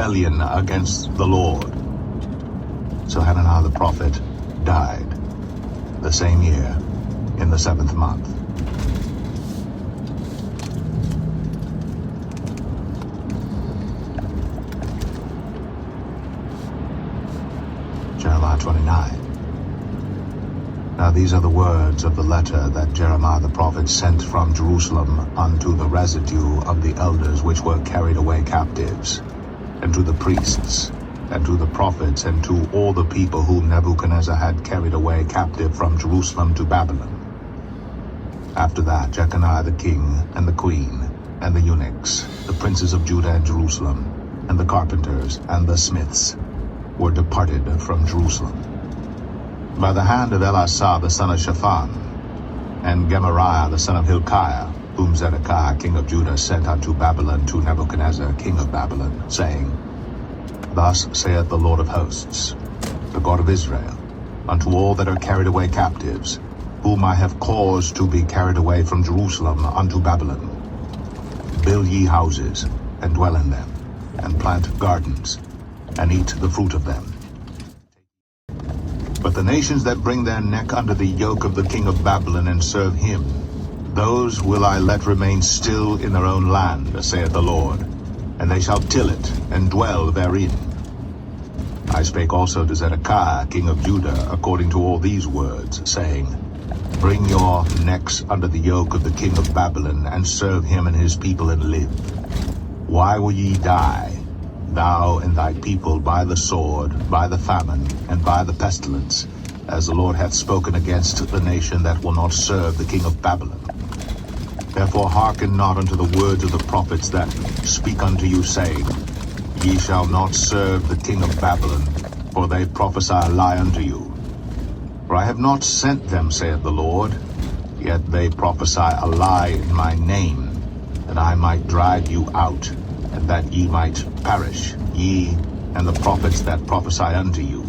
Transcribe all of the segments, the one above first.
rebellion against the Lord. So Hananiah the prophet died the same year in the 7th month. Jeremiah 29. Now these are the words of the letter that Jeremiah the prophet sent from Jerusalem unto the residue of the elders which were carried away captives, and to the priests, and to the prophets, and to all the people whom Nebuchadnezzar had carried away captive from Jerusalem to Babylon. After that, Jeconiah the king, and the queen, and the eunuchs, the princes of Judah and Jerusalem, and the carpenters, and the smiths, were departed from Jerusalem, by the hand of Elasah the son of Shaphan, and Gemariah the son of Hilkiah, whom Zedekiah king of Judah sent unto Babylon to Nebuchadnezzar king of Babylon, saying, Thus saith the Lord of hosts, the God of Israel, unto all that are carried away captives, whom I have caused to be carried away from Jerusalem unto Babylon, build ye houses, and dwell in them, and plant gardens, and eat the fruit of them. But the nations that bring their neck under the yoke of the king of Babylon and serve him, those will I let remain still in their own land, saith the Lord, and they shall till it, and dwell therein. I spake also to Zedekiah king of Judah according to all these words, saying, Bring your necks under the yoke of the king of Babylon, and serve him and his people, and live. Why will ye die, thou and thy people, by the sword, by the famine, and by the pestilence, as the Lord hath spoken against the nation that will not serve the king of Babylon? Therefore hearken not unto the words of the prophets that speak unto you, saying, Ye shall not serve the king of Babylon, for they prophesy a lie unto you. For I have not sent them, saith the Lord, yet they prophesy a lie in my name, that I might drive you out, and that ye might perish, ye and the prophets that prophesy unto you.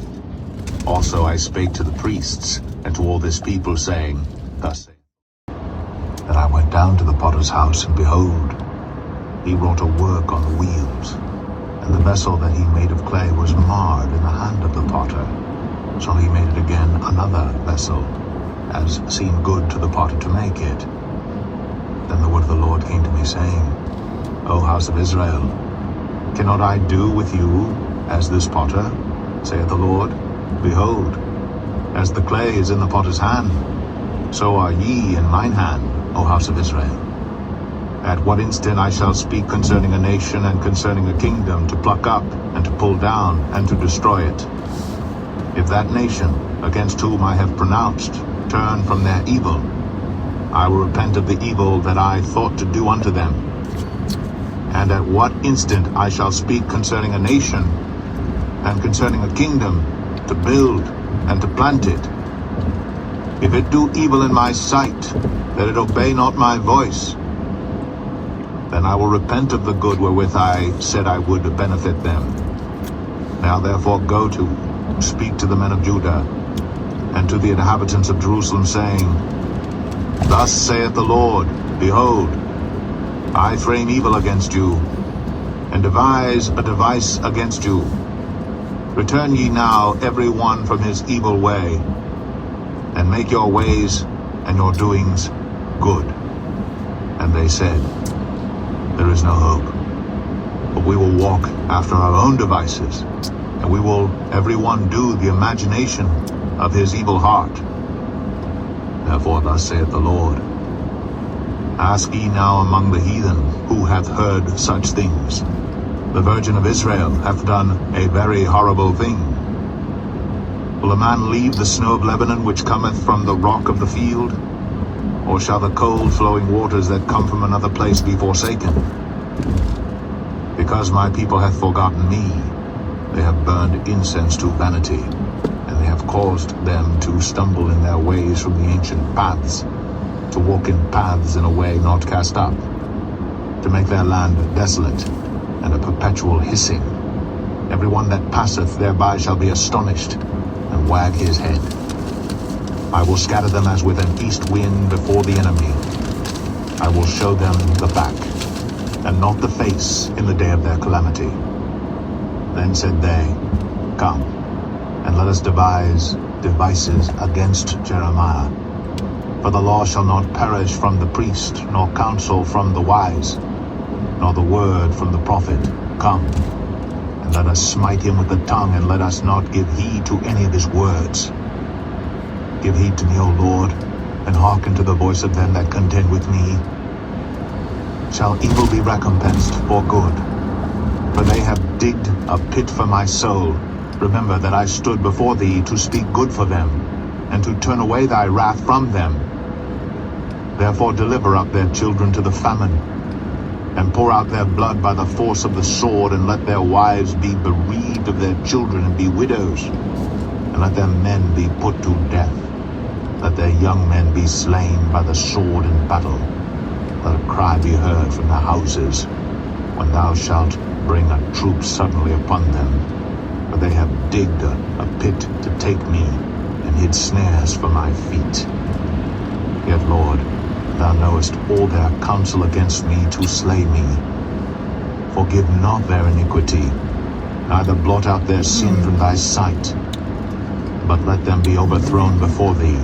Also I spake to the priests, and to all this people, saying, Thus saith. Then I went down to the potter's house, and behold, he wrought a work on the wheels, and the vessel that he made of clay was marred in the hand of the potter. So he made it again another vessel, as seemed good to the potter to make it. Then the word of the Lord came to me, saying, O house of Israel, cannot I do with you as this potter, saith the Lord? Behold, as the clay is in the potter's hand, so are ye in mine hand, O house of Israel. At what instant I shall speak concerning a nation and concerning a kingdom, to pluck up and to pull down and to destroy it. If that nation, against whom I have pronounced, turn from their evil, I will repent of the evil that I thought to do unto them. And at what instant I shall speak concerning a nation and concerning a kingdom, to build and to plant it. If it do evil in my sight, that it obey not my voice, then I will repent of the good wherewith I said I would benefit them. Now therefore go to, speak to the men of Judah, and to the inhabitants of Jerusalem, saying, Thus saith the Lord, Behold, I frame evil against you, and devise a device against you. Return ye now every one from his evil way, and make your ways and your doings good. And they said, There is no hope, but we will walk after our own devices, and we will every one do the imagination of his evil heart. Therefore thus saith the Lord, Ask ye now among the heathen, who hath heard such things? The Virgin of Israel hath done a very horrible thing. Will a man leave the snow of Lebanon, which cometh from the rock of the field? Or shall the cold flowing waters that come from another place be forsaken? Because my people hath forgotten me, they have burned incense to vanity, and they have caused them to stumble in their ways from the ancient paths, to walk in paths in a way not cast up, to make their land desolate, and a perpetual hissing. Every one that passeth thereby shall be astonished, and wag his head. I will scatter them as with an east wind before the enemy. I will show them the back, and not the face, in the day of their calamity. Then said they, Come, and let us devise devices against Jeremiah. For the law shall not perish from the priest, nor counsel from the wise, nor the word from the prophet. Come, and let us smite him with the tongue, and let us not give heed to any of his words. Give heed to me, O Lord, and hearken to the voice of them that contend with me. Shall evil be recompensed for good? For they have digged a pit for my soul. Remember that I stood before thee to speak good for them, and to turn away thy wrath from them. Therefore deliver up their children to the famine, and pour out their blood by the force of the sword, and let their wives be bereaved of their children, and be widows, and let their men be put to death. Let their young men be slain by the sword in battle. Let a cry be heard from the houses, when thou shalt bring a troop suddenly upon them. For they have digged a pit to take me, and hid snares for my feet. Yet, Lord, thou knowest all their counsel against me to slay me. Forgive not their iniquity, neither blot out their sin from thy sight. But let them be overthrown before thee.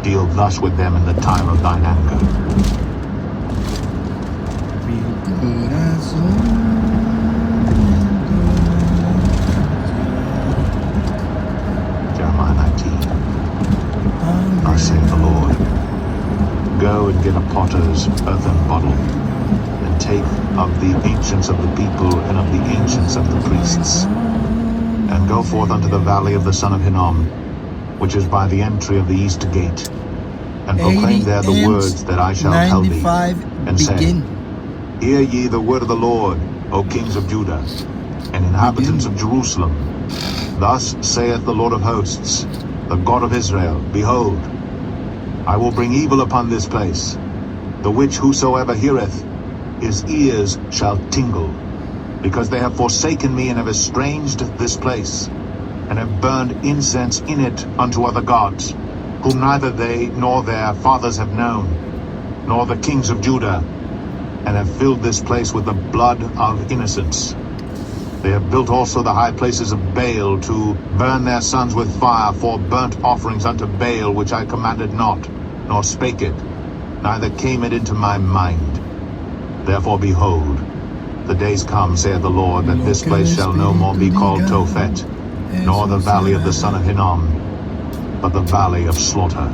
Deal thus with them in the time of thine anger. Jeremiah 19. Thus saith the Lord, Go and get a potter's earthen bottle, and take of the ancients of the people, and of the ancients of the priests, and go forth unto the valley of the son of Hinnom, which is by the entry of the east gate, and proclaim there the words that I shall tell thee, and say, Hear ye the word of the Lord, O kings of Judah, and inhabitants of Jerusalem. Thus saith the Lord of hosts, the God of Israel, Behold, I will bring evil upon this place, the which whosoever heareth, his ears shall tingle, because they have forsaken me, and have estranged this place, and have burned incense in it unto other gods, whom neither they nor their fathers have known, nor the kings of Judah, and have filled this place with the blood of innocents. They have built also the high places of Baal, to burn their sons with fire for burnt offerings unto Baal, which I commanded not, nor spake it, neither came it into my mind. Therefore, behold, the days come, saith the Lord, that this place shall no more be called Tophet, nor the valley of the son of Hinnom, but the valley of slaughter.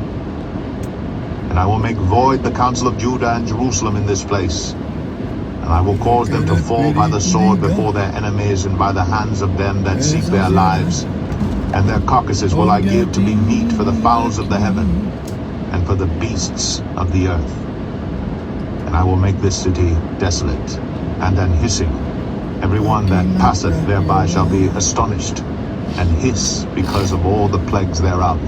And I will make void the counsel of Judah and Jerusalem in this place, and I will cause them to fall by the sword before their enemies, and by the hands of them that seek their lives. And their carcasses will I give to be meat for the fowls of the heaven, and for the beasts of the earth. And I will make this city desolate, and an hissing. Every one that passeth thereby shall be astonished, and hiss because of all the plagues thereof.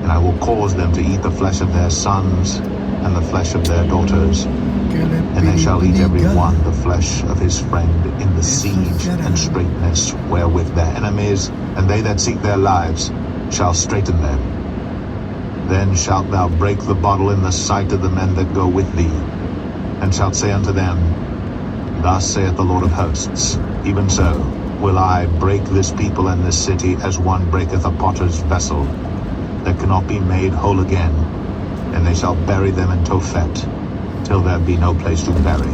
And I will cause them to eat the flesh of their sons, and the flesh of their daughters. And they shall eat every one the flesh of his friend in the siege and straitness wherewith their enemies, and they that seek their lives, shall straiten them. Then shalt thou break the bottle in the sight of the men that go with thee, and shalt say unto them, Thus saith the Lord of hosts, Even so will I break this people and this city, as one breaketh a potter's vessel, that cannot be made whole again. And they shall bury them in Tophet, till there be no place to bury.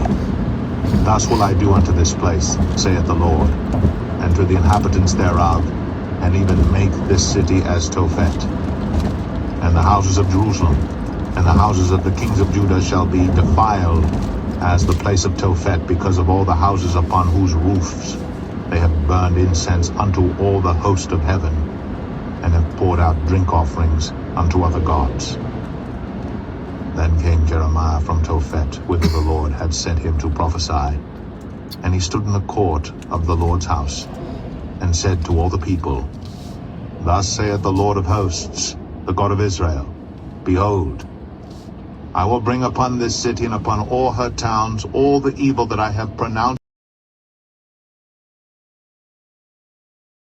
Thus will I do unto this place, saith the Lord, and to the inhabitants thereof, and even make this city as Tophet. And the houses of Jerusalem, and the houses of the kings of Judah shall be defiled as the place of Tophet, because of all the houses upon whose roofs they have burned incense unto all the host of heaven, and have poured out drink offerings unto other gods. Then came Jeremiah from Tophet, whither the Lord had sent him to prophesy. And he stood in the court of the Lord's house, and said to all the people, Thus saith the Lord of hosts, the God of Israel, Behold, I will bring upon this city and upon all her towns all the evil that I have pronounced